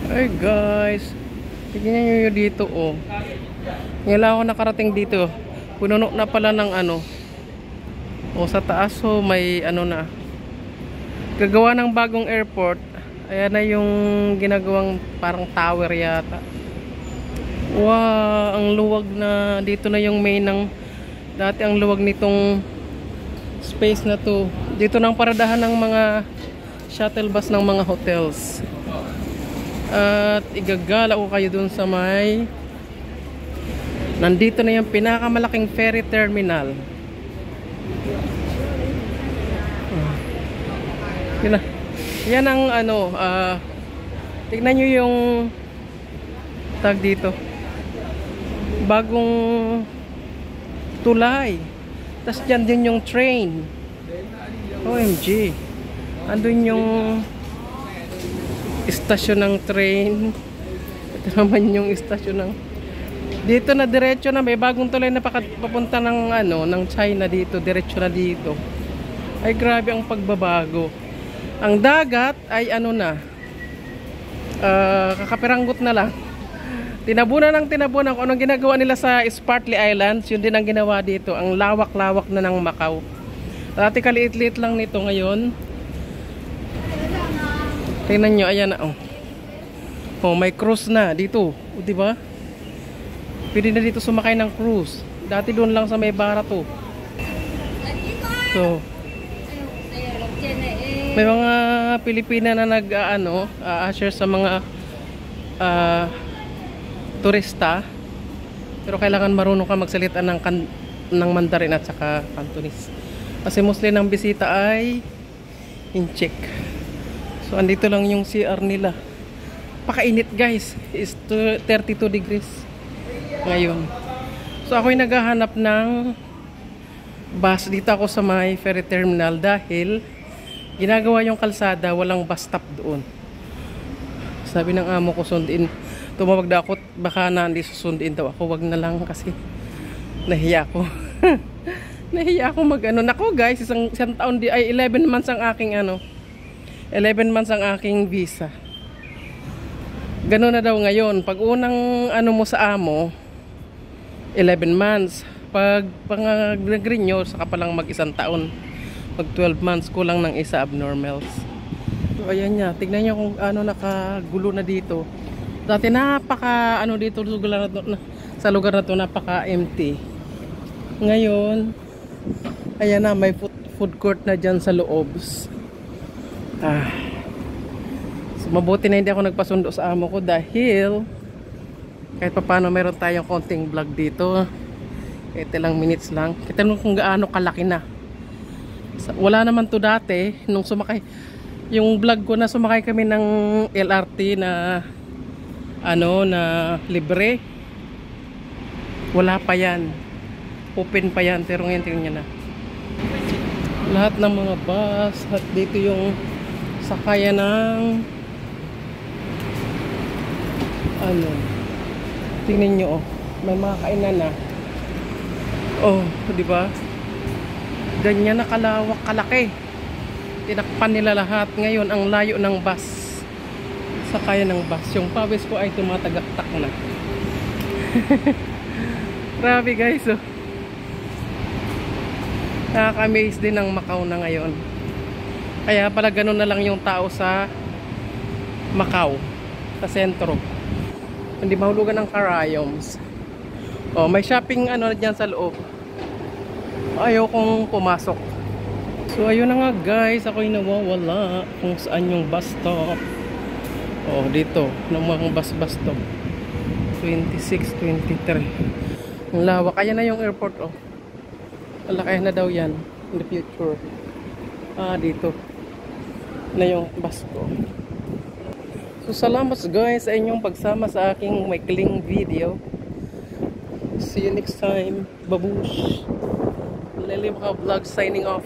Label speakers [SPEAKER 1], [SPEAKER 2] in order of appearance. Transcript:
[SPEAKER 1] Hey guys, tignan nyo yun dito oh. Ngayon lang ako nakarating dito. Pununo na pala ng ano. O sa taas so may ano na. Gagawa ng bagong airport. Ayan na yung ginagawang parang tower yata. Wow, ang luwag na. Dito na yung main ng dati ang luwag nitong space na to. Dito nang paradahan ng mga shuttle bus ng mga hotels. At igagala ko kayo dun sa may nandito na yung pinakamalaking ferry terminal. Yan ang ano, tignan nyo yung tag dito, bagong tulay. Tapos dyan din yung train. OMG, andun yung istasyon ng train. Ito naman yung istasyon ng dito na diretso na may bagong tulay na papunta ng ano ng China dito, diretso na dito. Ay grabe ang pagbabago. Ang dagat ay ano na kakapiranggot na lang. Tinabunan kung anong ginagawa nila sa Spratly Islands, yun din ang ginawa dito. Ang lawak-lawak na ng Macau. Dati kaliit-liit lang nito, ngayon tingnan nyo, ayan na oh. Oh, may cruise na dito, o, diba? Pwede na dito sumakay ng cruise. Dati doon lang sa may Barato. So, may mga Pilipina na nag-usher sa mga turista. Pero kailangan marunong ka magsalita ng Mandarin at saka Cantonese. Kasi mostly ng bisita ay in-check. So, andito lang yung CR nila. Pakainit guys. Is 32 degrees ngayon. So, ako'y naghahanap ng bus. Dito ako sa may ferry terminal dahil ginagawa yung kalsada, walang bus stop doon. Sabi ng amo ko, sundin. Tumawag na ako, baka hindi susundin daw ako. Wag na lang kasi nahiya ako. Nahiya ako mag-ano. Nako guys, isang taon ay 11 months ang aking 11 months ang aking visa. Gano'n na daw ngayon. Pag unang ano mo sa amo, 11 months. Pag nag-renew, saka palang mag-isang taon. Pag 12 months, kulang ng isa abnormals. So, ayan niya. Tignan niyo kung ano nakagulo na dito. Dati napaka ano dito sa lugar na to, napaka empty. Ngayon, ayan na, may food court na dyan sa loob. So mabuti na hindi ako nagpasundo sa amo ko dahil kahit pa paano meron tayong konting vlog dito. Kahit ilang minutes lang. Kita nyo kung gaano kalaki na. Wala naman to dati nung sumakay. Yung vlog ko na sumakay kami ng LRT na na libre. Wala pa yan. Open pa yan. Pero ngayon tingnan nyo na. Lahat ng mga bus at dito yung sakayan ng tingnan nyo oh, may mga kainan na oh, di ba? Ganyan na kalawak, kalaki. Tinakpan nila lahat. Ngayon ang layo ng bus, sakayan ng bus. Yung pawis ko ay tumatagaktak na. Grabe guys oh. Nakaka-amaze din ng Macau na ngayon. Kaya pala ganun na lang yung tao sa Macau, sa sentro. Hindi mahulugan ng karayoms. Oh, may shopping dyan sa loob. Ayaw kong pumasok. So ayun na nga guys, ako'y nawawala kung saan yung bus stop. Oh, dito, ng mga bus stop. 26, 23. Ang lawak. Ayan na yung airport oh. Malaki na daw yan in the future. Dito na yung bus ko. So salamat guys sa inyong pagsama sa aking maikling video. See you next time. Babush. Lily Vlog signing off.